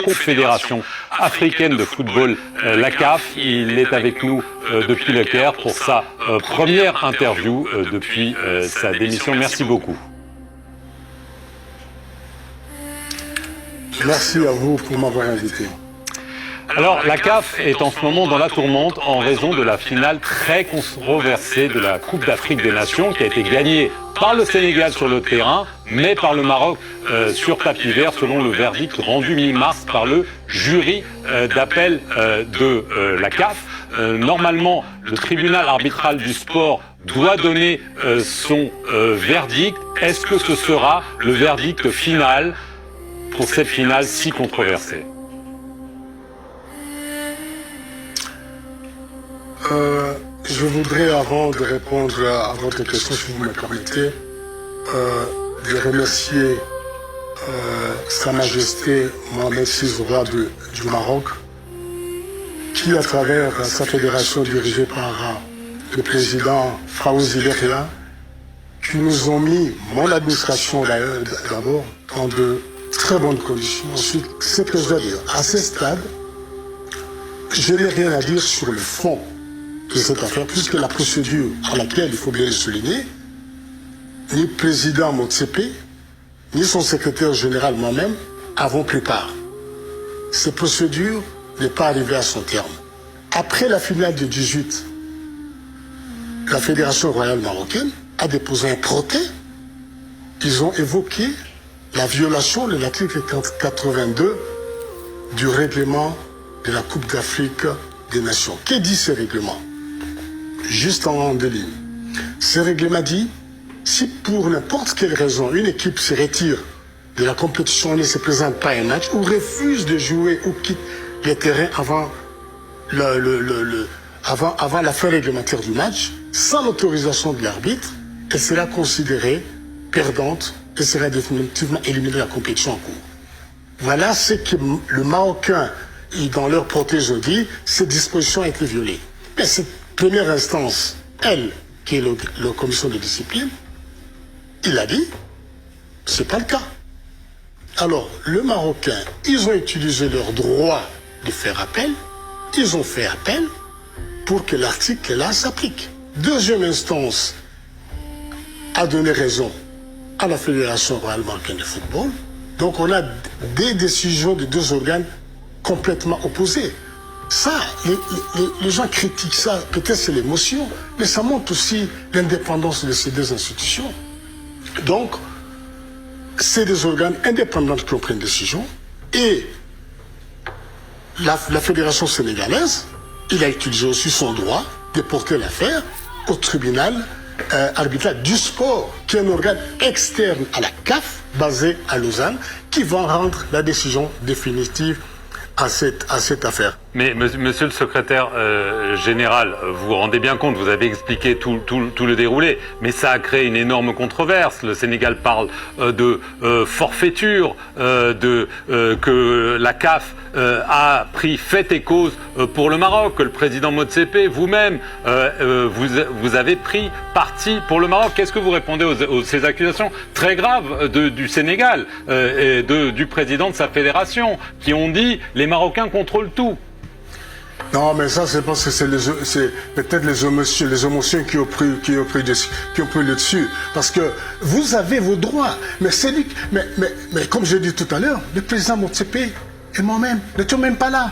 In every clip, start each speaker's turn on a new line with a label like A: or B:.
A: Confédération africaine de football, la CAF. Il est avec nous depuis le Caire pour sa première interview depuis sa démission. Merci beaucoup.
B: Merci à vous pour m'avoir invité.
A: Alors, la CAF est en ce moment dans la tourmente en raison de la finale très controversée de la Coupe d'Afrique des Nations qui a été gagnée par le Sénégal sur le terrain, mais par le Maroc sur tapis vert selon le verdict rendu mi-mars par le jury d'appel de la CAF. Normalement, le tribunal arbitral du sport doit donner son verdict. Est-ce que ce sera le verdict final pour cette finale si controversée ?
B: Je voudrais, avant de répondre à votre question, si vous me permettez, de remercier Sa Majesté Mohamed VI, roi du Maroc, qui, à travers sa fédération dirigée par le président Fawzi Berria, qui nous ont mis, mon administration d'abord, dans de très bonnes conditions. Ensuite, ce que je dois dire, à ce stade, je n'ai rien à dire sur le fond de cette affaire, puisque la procédure à laquelle, il faut bien le souligner, ni le président Motsepe, ni son secrétaire général moi-même avons pris part. Cette procédure n'est pas arrivée à son terme. Après la finale du 18, la Fédération royale marocaine a déposé un protêt. Ils ont évoqué la violation de l'article 82 du règlement de la Coupe d'Afrique des Nations. Que dit ce règlement? Juste en deux lignes. Ce règlement dit, si pour n'importe quelle raison une équipe se retire de la compétition, ne se présente pas à un match, ou refuse de jouer ou quitte les terrains avant la fin réglementaire du match, sans l'autorisation de l'arbitre, elle sera considérée perdante et sera définitivement éliminée de la compétition en cours. Voilà ce que le Marocain, dans leur protège, dit, cette disposition a été violée. Mais cette première instance, elle, qui est la commission de discipline, il a dit, c'est pas le cas. Alors, le Marocain, ils ont utilisé leur droit de faire appel, ils ont fait appel pour que l'article-là s'applique. Deuxième instance a donné raison à la Fédération royale marocaine de football. Donc on a des décisions de deux organes complètement opposés. Ça, les gens critiquent ça, peut-être c'est l'émotion, mais ça montre aussi l'indépendance de ces deux institutions. Donc, c'est des organes indépendants qui ont pris une décision, et la Fédération sénégalaise, il a utilisé aussi son droit de porter l'affaire au tribunal arbitral du sport, qui est un organe externe à la CAF, basé à Lausanne, qui va rendre la décision définitive à cette affaire.
A: Mais monsieur le secrétaire général, vous vous rendez bien compte, vous avez expliqué tout le déroulé, mais ça a créé une énorme controverse. Le Sénégal parle de forfaiture, que la CAF a pris fait et cause pour le Maroc, que le président Motsepe, vous-même, vous avez pris parti pour le Maroc. Qu'est-ce que vous répondez aux ces accusations très graves du Sénégal et du président de sa fédération, qui ont dit les Marocains contrôlent tout?
B: Non, mais ça, c'est parce que c'est peut-être les émotions qui ont pris le dessus. Parce que vous avez vos droits. Mais comme je l'ai dit tout à l'heure, le président Motsepe et moi-même n'étions même pas là.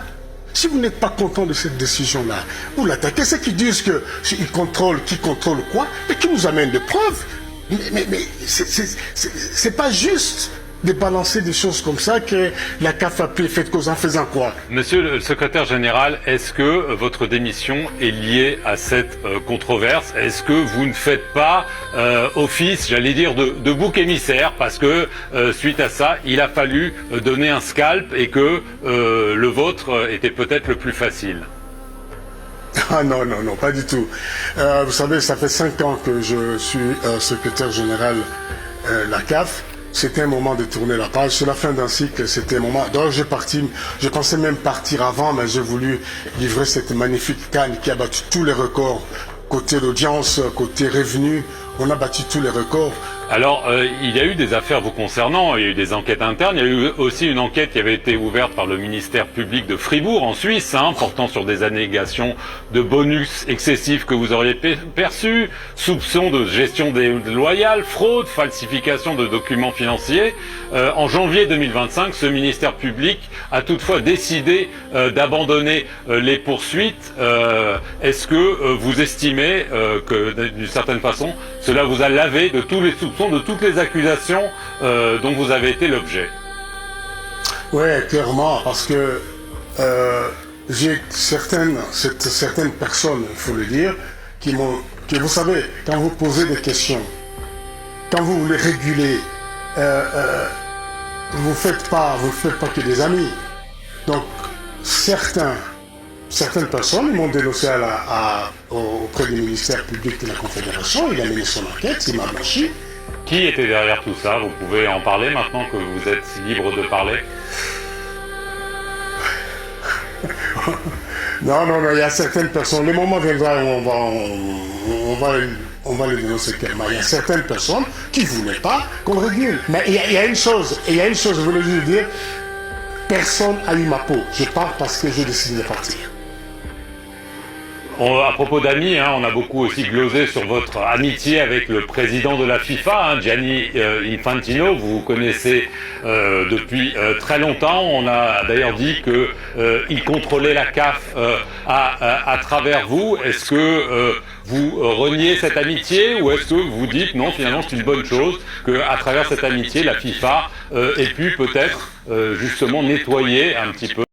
B: Si vous n'êtes pas content de cette décision-là, vous l'attaquez. Ceux qui disent qu'ils contrôlent, qui contrôle quoi, et qui nous amènent des preuves. Mais c'est pas juste de balancer des choses comme ça, que la CAF a pris fait cause en faisant quoi?
A: Monsieur le secrétaire général, est-ce que votre démission est liée à cette controverse? Est-ce que vous ne faites pas office, j'allais dire, de bouc émissaire, parce que suite à ça, il a fallu donner un scalp et que le vôtre était peut-être le plus facile?
B: Ah non, pas du tout. Vous savez, ça fait 5 ans que je suis secrétaire général de la CAF. C'était un moment de tourner la page. Sur la fin d'un cycle, c'était un moment. Donc je pensais même partir avant, mais j'ai voulu livrer cette magnifique CAN qui a battu tous les records. Côté d'audience, côté revenu, on a battu tous les records.
A: Alors, il y a eu des affaires vous concernant, il y a eu des enquêtes internes, il y a eu aussi une enquête qui avait été ouverte par le ministère public de Fribourg, en Suisse, portant sur des allégations de bonus excessifs que vous auriez perçus, soupçons de gestion déloyale, fraude, falsification de documents financiers. En janvier 2025, ce ministère public a toutefois décidé d'abandonner les poursuites. Est-ce que vous estimez que, d'une certaine façon, cela vous a lavé de tous les soupçons, de toutes les accusations dont vous avez été l'objet?
B: Oui, clairement, parce que j'ai certaines personnes, il faut le dire, que vous savez, quand vous posez des questions, quand vous voulez réguler, vous ne faites pas que des amis. Donc, certaines personnes m'ont dénoncé auprès du ministère public de la Confédération, il a mené son enquête, il m'a blanchi.
A: Qui était derrière tout ça? Vous pouvez en parler maintenant que vous êtes libre de parler?
B: Non, il y a certaines personnes, le moment viendra où on va les dénoncer clairement. Il y a certaines personnes qui ne voulaient pas qu'on régule. Mais il y a une chose, je voulais juste dire, personne n'a eu ma peau. Je pars parce que j'ai décidé de partir.
A: À propos d'amis, on a beaucoup aussi glosé sur votre amitié avec le président de la FIFA, Gianni Infantino. Vous vous connaissez depuis très longtemps. On a d'ailleurs dit qu'il contrôlait la CAF à travers vous. Est-ce que vous reniez cette amitié ou est-ce que vous dites non, finalement c'est une bonne chose qu'à travers cette amitié, la FIFA ait pu peut-être justement nettoyer un petit peu